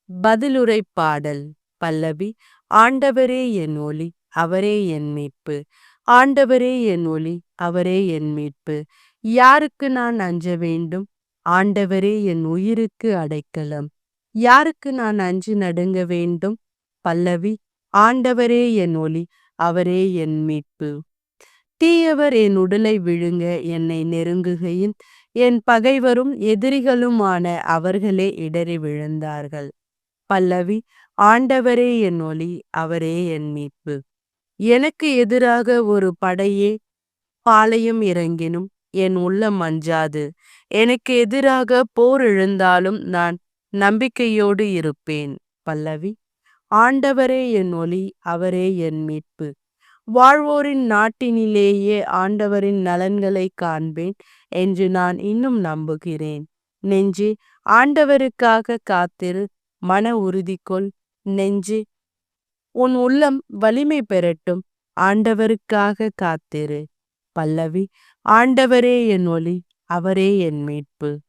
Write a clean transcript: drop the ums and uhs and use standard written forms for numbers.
பதிலுரை பாடல். பல்லவி. ஆண்டவரே என் ஒளி, அவரே என் மீட்பு. ஆண்டவரே என் ஒளி, அவரே என் மீட்பு. யாருக்கு நான் அஞ்ச வேண்டும்? ஆண்டவரே என் உயிருக்கு அடைக்கலம். யாருக்கு நான் அஞ்சி நடுங்க வேண்டும்? பல்லவி. ஆண்டவரே என் ஒளி, அவரே என் மீட்பு. தீயவர் என் உடலை விழுங்க என்னை நெருங்குகையில் என் பகைவரும் எதிரிகளுமான அவர்களே இடறி விழுந்தார்கள். பல்லவி. ஆண்டவரே என் ஒளி, அவரே என் மீட்பு. எனக்கு எதிராக ஒரு படையே பாளையம் இறங்கினும் என் உள்ளம் அஞ்சாது. எனக்கு எதிராக போர் எழுந்தாலும் நான் நம்பிக்கையோடு இருப்பேன். பல்லவி. ஆண்டவரே என் ஒளி, அவரே என் மீட்பு. வாழ்வோரின் நாட்டினிலேயே ஆண்டவரின் நலன்களை காண்பேன் என்று நான் இன்னும் நம்புகிறேன். நெஞ்சே, ஆண்டவருக்காக காத்திரு, மன உறுதி கொள். நெஞ்சே, உன் உள்ளம் வலிமை பெறட்டும், ஆண்டவருக்காக காத்திரு. பல்லவி. ஆண்டவரே என் ஒளி, அவரே என் மீட்பு.